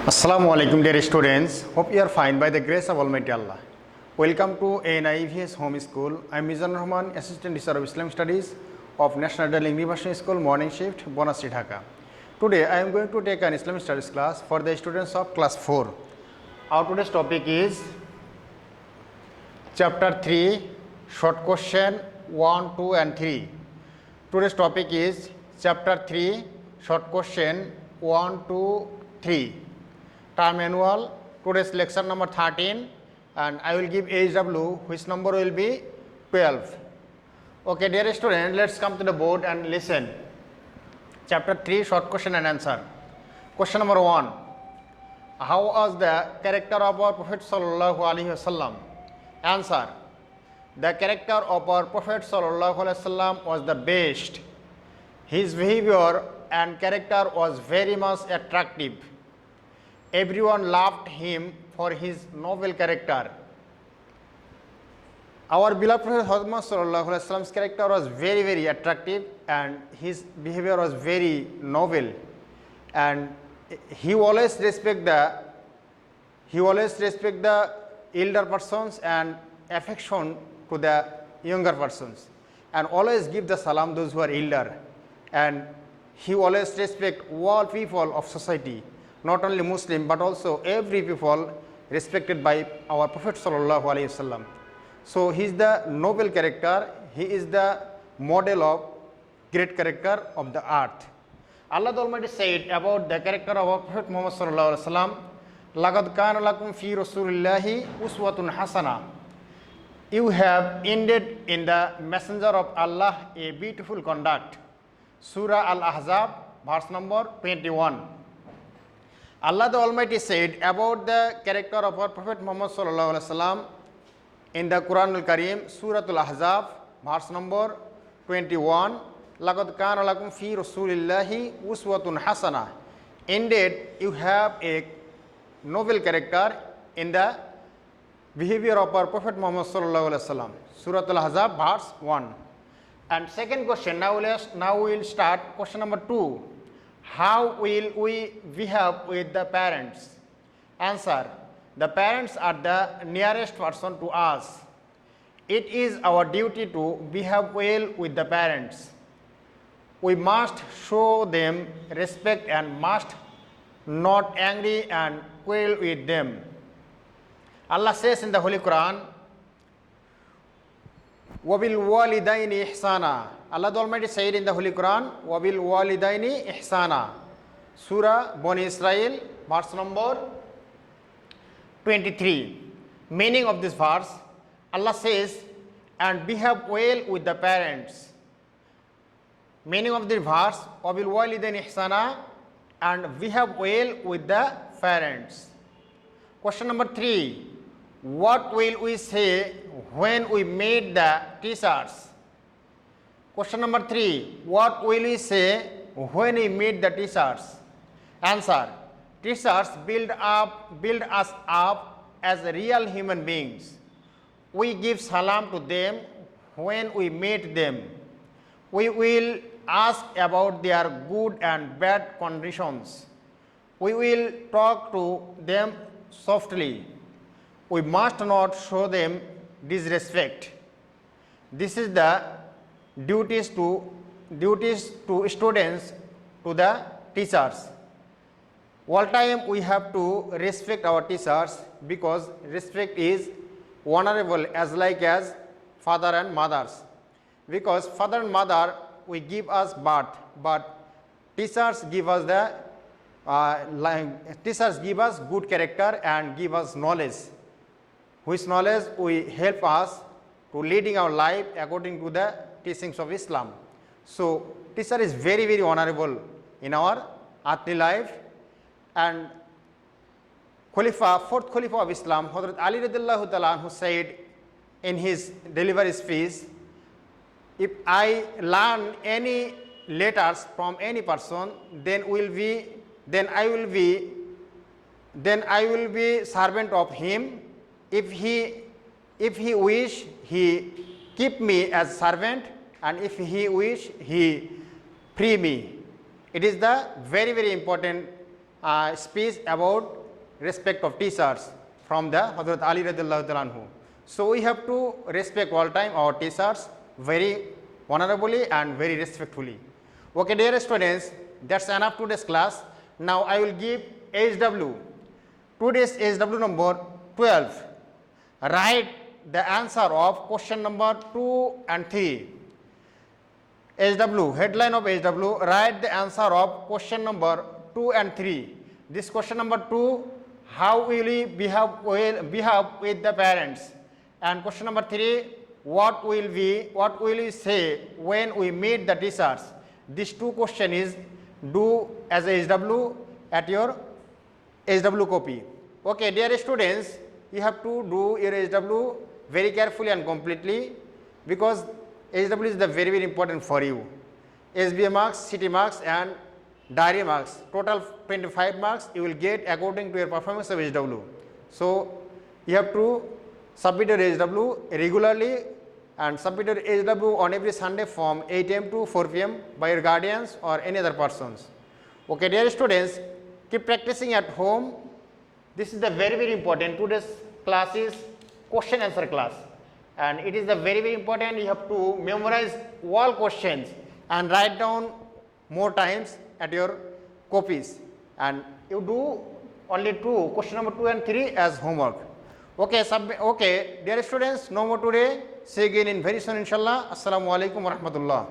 Assalamu alaikum dear students. Hope you are fine by the grace of Almighty Allah. Welcome to ANIVS Home School. I am Mizanur Rahman, Assistant Teacher of Islamic Studies of National Darling University School, Morning Shift, Bonasri, Dhaka. Today I am going to take an Islamic Studies class for the students of class 4. Our today's topic is Chapter 3, Short Question 1, 2 and 3. Today's topic is Chapter 3, Short Question 1, 2, 3. Term annual. Today's lecture number 13 and I will give HW which number will be 12. Okay dear student, let's come to the board and listen. Chapter 3, short question and answer. Question number 1. How was the character of our Prophet Sallallahu Alaihi Wasallam? Answer. The character of our Prophet Sallallahu Alaihi Wasallam was the best. His behavior and character was very much attractive. Everyone loved him for his noble character. Our beloved Prophet Muhammad Sallallahu Alaihi Wasallam's character was very attractive and his behavior was very noble, and he always respect the elder persons and affection to the younger persons, and always give the salam those who are elder, and he always respect all people of society, not only Muslim but also every people respected by our Prophet Sallallahu Alaihi Wasallam. So he is the noble character, he is the model of great character of the earth. Allah the Almighty said about the character of our Prophet Muhammad Sallallahu Alaihi Wasallam, لَقَدْ كَانَ لَكُمْ فِي رَسُولِ اللَّهِ أُسْوَةٌ حَسَنَةٌ. You have indeed in the messenger of Allah a beautiful conduct. Surah Al-Ahzab, verse number 21. Allah the Almighty said about the character of our Prophet Muhammad Sallallahu Alaihi Wasallam in the Quran Al-Karim, Surah Al-Ahzab, verse number 21. لَقَدْ كَانَ لَكُمْ فِي رَسُولِ اللَّهِ أُسْوَةٌ حَسَنَةٌ. Indeed, you have a noble character in the behavior of our Prophet Muhammad Sallallahu Alaihi Wasallam. Surah Al-Ahzab, verse 1. And second question, now we will start question number 2. How will we behave with the parents? Answer. The parents are the nearest person to us. It is our duty to behave well with the parents. We must show them respect and must not angry and quarrel with them. Allah says in the Holy Quran, وَبِالْوَالِدَيْنِ إِحْسَانًا. Allah the Almighty said in the Holy Quran, وَبِالْوَالِدَيْنِ إِحْسَانًا. Surah Bani Israel, verse number 23. Meaning of this verse, Allah says, and behave well with the parents. Meaning of the verse, وَبِالْوَالِدَيْنِ إِحْسَانًا, and behave well with the parents. Question number 3. What will we say when we meet the teachers? Question number 3. What will we say when we meet the teachers? Answer. Teachers build us up as real human beings. We give salam to them when we meet them. We will ask about their good and bad conditions. We will talk to them softly. We must not show them disrespect. This is the duties to students to the teachers. All time we have to respect our teachers because respect is honorable as like as father and mothers. Because father and mother we give us birth, but teachers give us good character and give us knowledge, which knowledge will help us to leading our life according to the teachings of Islam. So teacher is very honorable in our earthly life. And fourth Khalifa of Islam, Hazrat Ali radhiyallahu ta'ala anhu said in his delivery speech, if I learn any letters from any person, then I will be servant of him. If he wish, he keep me as servant, and if he wish, he free me. It is the very important speech about respect of teachers from the Hazrat Ali radiallahu ta'ala anhu. So we have to respect all time our teachers very honorably and very respectfully. Okay, dear students, that's enough today's class. Now I will give HW. Today's HW number 12. Write the answer of question number 2 and 3. HW, headline of HW, write the answer of question number 2 and 3. This question number 2, how will we behave with the parents? And question number 3, what will we say when we meet the teachers? These two questions is do as a HW at your HW copy. Okay, dear students, you have to do your HW very carefully and completely, because HW is the very important for you. SBA marks, CT marks and diary marks, total 25 marks you will get according to your performance of HW. So you have to submit your HW regularly and submit your HW on every Sunday from 8 am to 4 pm by your guardians or any other persons. Okay, dear students, keep practicing at home. This is the very important. Today's class is question answer class, and it is the very important. You have to memorize all questions and write down more times at your copies, and you do only question number 2 and 3 as homework. Okay, okay, dear students, no more today. See you again in very soon, inshallah. Assalamu alaikum wa rahmatullah.